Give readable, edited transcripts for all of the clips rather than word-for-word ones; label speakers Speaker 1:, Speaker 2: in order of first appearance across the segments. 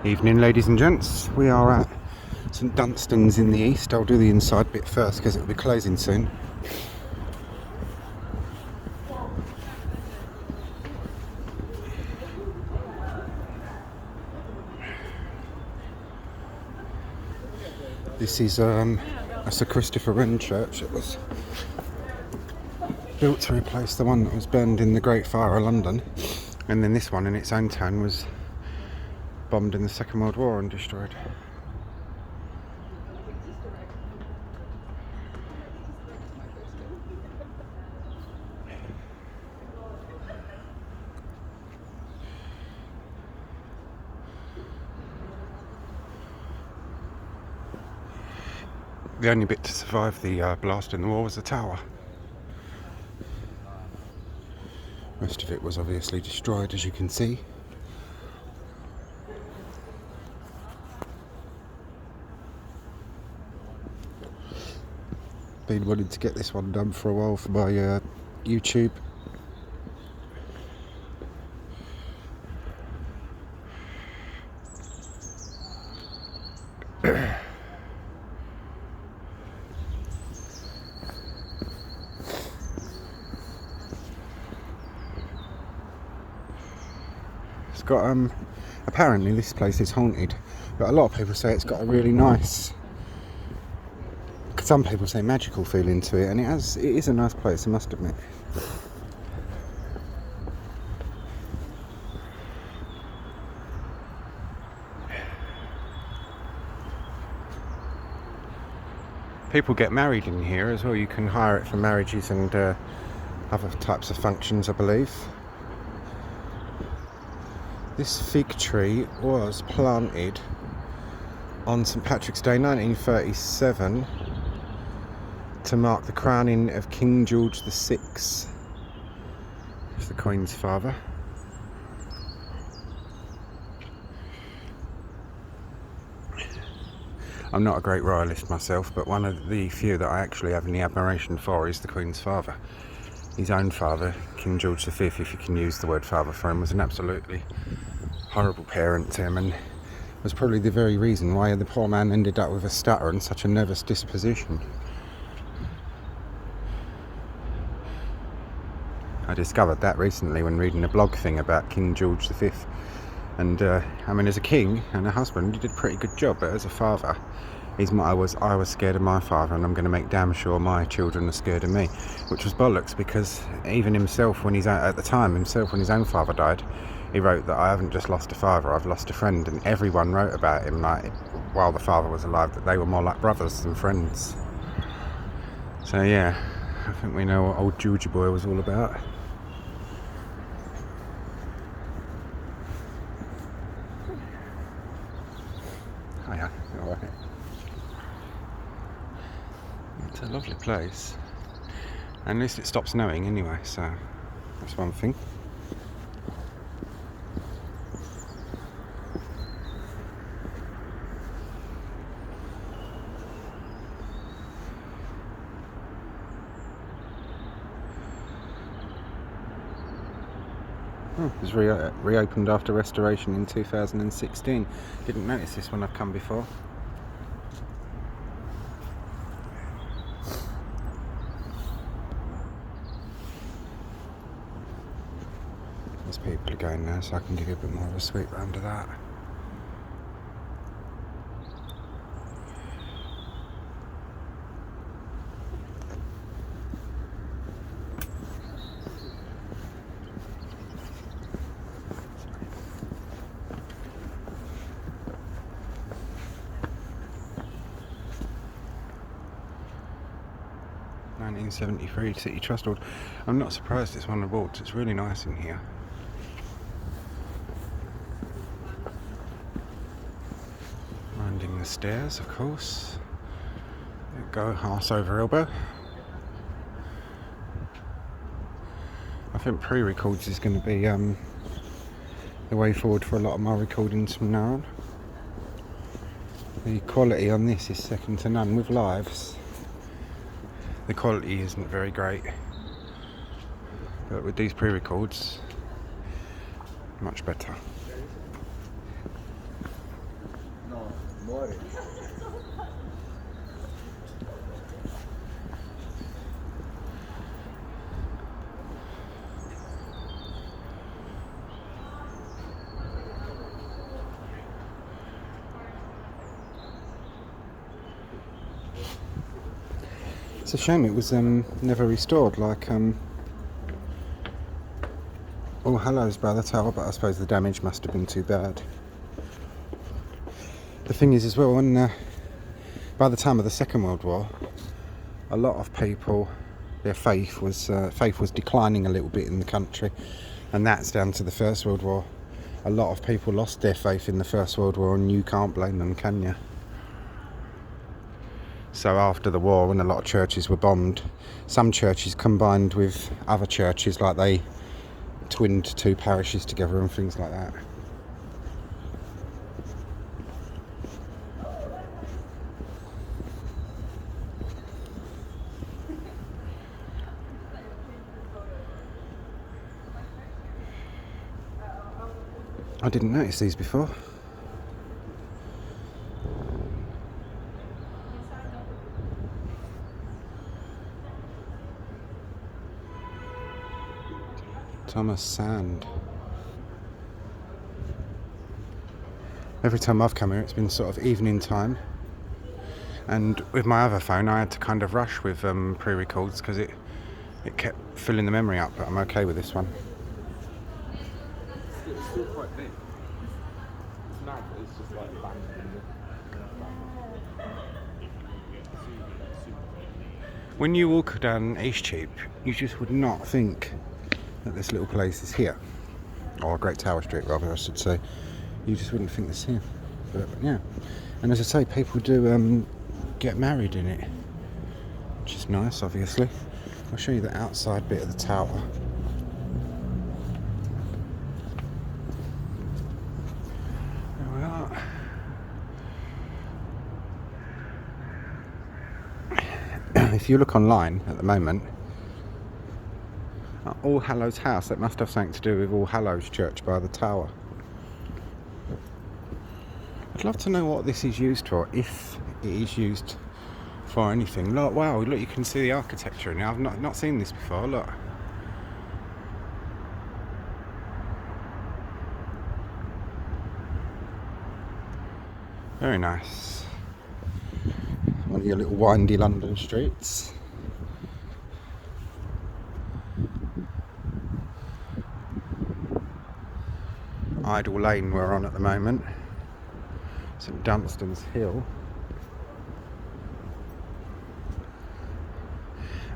Speaker 1: Evening, ladies and gents. We are at St Dunstan's-in-the-East. I'll do the inside bit first because it'll be closing soon. This is a Sir Christopher Wren Church. It was built to replace the one that was burned in the Great Fire of London, and then this one in its own town was bombed in the Second World War and destroyed. The only bit to survive the blast in the war was the tower. Most of it was obviously destroyed, as you can see. Been wanting to get this one done for a while for my YouTube. It's got apparently this place is haunted, but a lot of people say it's got a really nice, some people say magical feeling to it, and it is a nice place, I must admit. People get married in here as well. You can hire it for marriages and other types of functions, I believe. This fig tree was planted on St Patrick's Day 1937 to mark the crowning of King George VI, who's the Queen's father. I'm not a great royalist myself, but one of the few that I actually have any admiration for is the Queen's father. His own father, King George V, if you can use the word father for him, was an absolutely horrible parent to him, and was probably the very reason why the poor man ended up with a stutter and such a nervous disposition. I discovered that recently when reading a blog thing about King George V. And I mean, as a king and a husband, he did a pretty good job, but as a father, his motto was, I was scared of my father and I'm going to make damn sure my children are scared of me, which was bollocks, because even himself, when his own father died, he wrote that I haven't just lost a father, I've lost a friend, and everyone wrote about him, like, while the father was alive, that they were more like brothers than friends. So yeah, I think we know what old Georgie boy was all about. Hiya, alright. It's a lovely place. And at least it stops snowing anyway, so that's one thing. It was reopened after restoration in 2016. Didn't notice this when I've come before. There's people are going now, so I can give you a bit more of a sweep round to that. '73 City Trust Award. I'm not surprised it's won awards. It's really nice in here. Minding the stairs, of course. There we go, arse over elbow. I think pre-records is going to be the way forward for a lot of my recordings from now on. The quality on this is second to none. With lives, the quality isn't very great, but with these pre-records, much better. It's a shame it was never restored like All Hallows by the Tower, but I suppose the damage must have been too bad. The thing is as well, when by the time of the Second World War, a lot of people, their faith was declining a little bit in the country, and that's down to the First World War. A lot of people lost their faith in the First World War, and you can't blame them, can you? So after the war, when a lot of churches were bombed, some churches combined with other churches, like they twinned two parishes together and things like that. I didn't notice these before. Thomas Sand. Every time I've come here, it's been sort of evening time, and with my other phone I had to kind of rush with pre-records because it kept filling the memory up, but I'm okay with this one.
Speaker 2: It's still quite big. It's mad, but it's just like abandoned.
Speaker 1: When you walk down Eastcheap, you just would not think that this little place is here, or Great Tower Street rather, I should say. You just wouldn't think this is here, but yeah. And as I say, people do get married in it, which is nice, obviously. I'll show you the outside bit of the tower. There we are. If you look online at the moment, All Hallows House, that must have something to do with All Hallows Church by the Tower. I'd love to know what this is used for, if it is used for anything. Look, wow, look, you can see the architecture in it. I've not seen this before, look. Very nice. One of your little windy London streets. Idle Lane we're on at the moment. St Dunstan's Hill.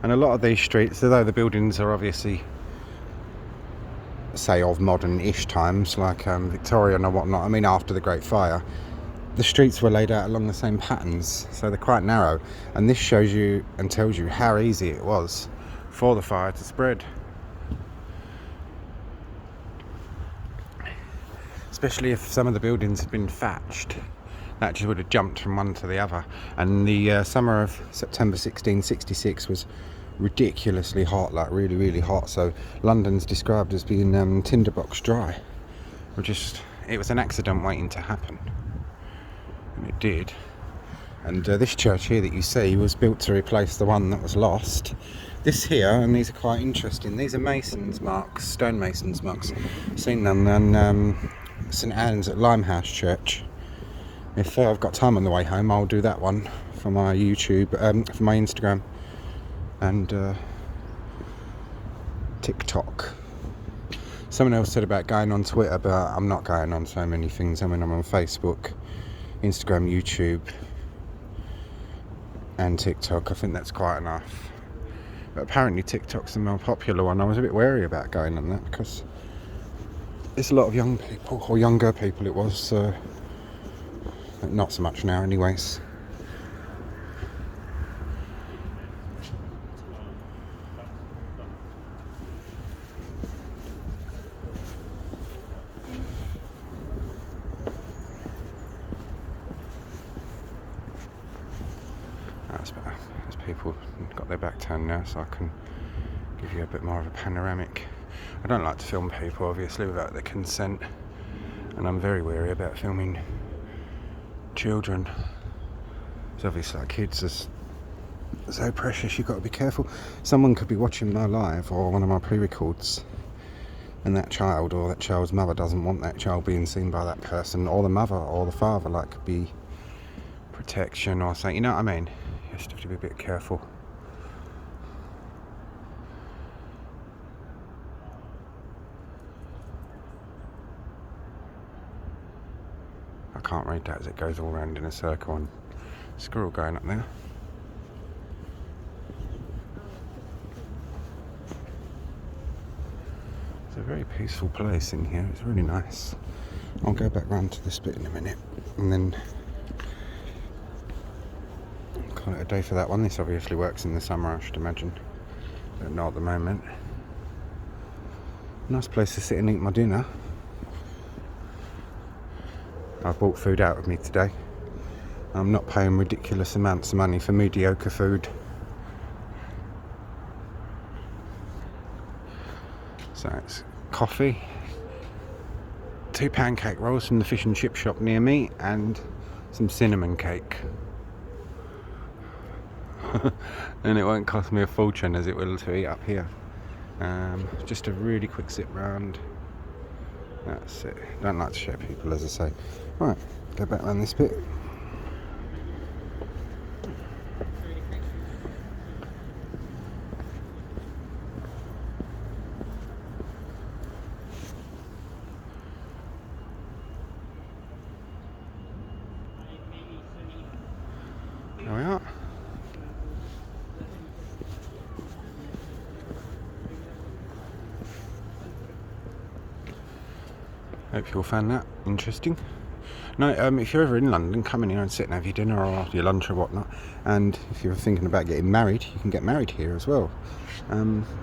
Speaker 1: And a lot of these streets, although the buildings are obviously, say, of modern-ish times, like Victorian or whatnot, I mean after the Great Fire, the streets were laid out along the same patterns, so they're quite narrow. And this shows you and tells you how easy it was for the fire to spread. Especially if some of the buildings had been thatched, that just would have jumped from one to the other. And the summer of September 1666 was ridiculously hot, like really, really hot. So London's described as being tinderbox dry. It was an accident waiting to happen, and it did. And this church here that you see was built to replace the one that was lost. This here, and these are quite interesting. These are masons' marks, stonemasons' marks. I've seen them on St Albans at Limehouse Church. If I've got time on the way home, I'll do that one for my YouTube, for my Instagram and TikTok. Someone else said about going on Twitter, but I'm not going on so many things. I mean, I'm on Facebook, Instagram, YouTube and TikTok. I think that's quite enough. But apparently TikTok's the more popular one. I was a bit wary about going on that because there's a lot of young people, or younger people it was, but not so much now anyways. That's better. As people got their back turned now, so I can give you a bit more of a panoramic. I don't like to film people, obviously, without their consent, and I'm very wary about filming children. It's obviously like kids are so precious, you've got to be careful. Someone could be watching my live or one of my pre-records, and that child or that child's mother doesn't want that child being seen by that person, or the mother or the father, like could be protection or something, you know what I mean? You just have to be a bit careful. I can't read that as it goes all around in a circle, and squirrel going up there. It's a very peaceful place in here, it's really nice. I'll go back round to this bit in a minute and then call it a day for that one. This obviously works in the summer, I should imagine, but not at the moment. Nice place to sit and eat my dinner. I bought food out with me today. I'm not paying ridiculous amounts of money for mediocre food. So it's coffee, 2 pancake rolls from the fish and chip shop near me, and some cinnamon cake. And it won't cost me a fortune as it will to eat up here. Just a really quick sit round. That's it. Don't like to show people, as I say. Right, go back around this bit. There we are. Hope you all found that interesting. No, if you're ever in London, come in here and sit and have your dinner or your lunch or whatnot. And if you're thinking about getting married, you can get married here as well.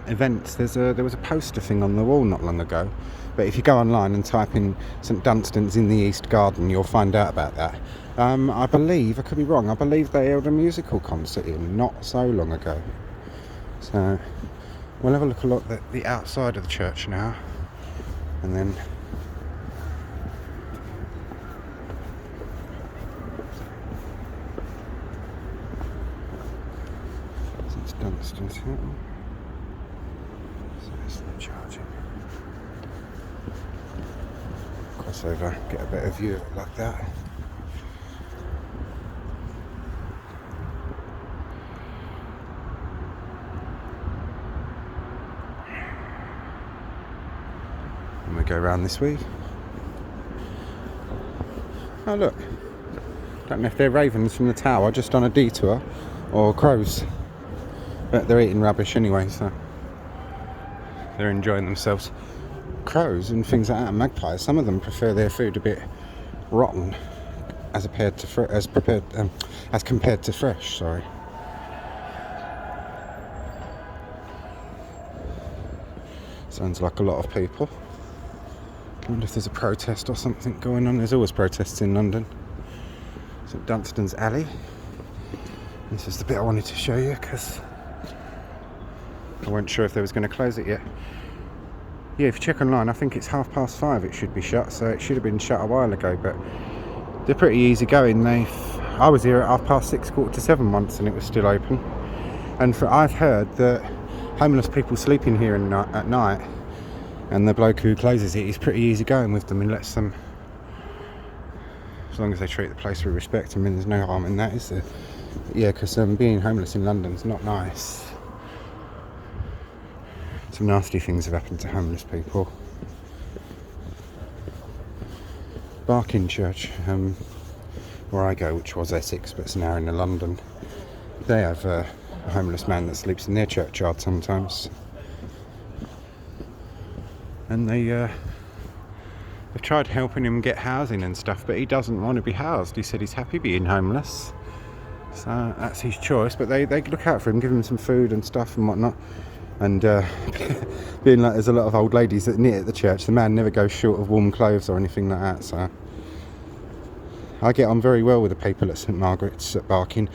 Speaker 1: Events, there was a poster thing on the wall not long ago. But if you go online and type in St Dunstan's-in-the-East garden, you'll find out about that. I believe, I could be wrong, I believe they held a musical concert here not so long ago. So we'll have a look at the outside of the church now, and then Dunstan's here. So there's the charging. Cross over, get a better view of it like that. And we go round this way. Oh look, don't know if they're ravens from the tower just on a detour or crows. But they're eating rubbish anyway, so they're enjoying themselves. Crows and things like that, and magpies, some of them prefer their food a bit rotten as compared to fresh. Sorry. Sounds like a lot of people. I wonder if there's a protest or something going on. There's always protests in London. St Dunstan's Alley. This is the bit I wanted to show you because I wasn't sure if they was going to close it yet. Yeah, if you check online, I think it's 5:30 it should be shut, so it should have been shut a while ago, but they're pretty easy going. I was here at 6:30, 6:45 once and it was still open. And I've heard that homeless people sleep in here at night, and the bloke who closes it is pretty easy going with them and lets them, as long as they treat the place with respect. I mean, there's no harm in that, is there? Yeah, because being homeless in London's not nice. Some nasty things have happened to homeless people. Barking Church, where I go, which was Essex but it's now in London, they have a homeless man that sleeps in their churchyard sometimes, and they've tried helping him get housing and stuff, but he doesn't want to be housed. He said he's happy being homeless, so that's his choice. But they look out for him, give him some food and stuff and whatnot. And being like there's a lot of old ladies that knit at the church, the man never goes short of warm clothes or anything like that. So I get on very well with the people at St Margaret's at Barking.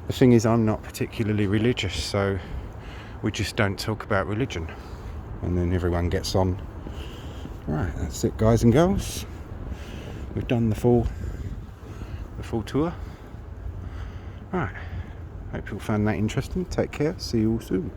Speaker 1: The thing is, I'm not particularly religious, so we just don't talk about religion, and then everyone gets on. Right, that's it, guys and girls. We've done the full the full tour. Right, hope you all found that interesting. Take care, see you all soon.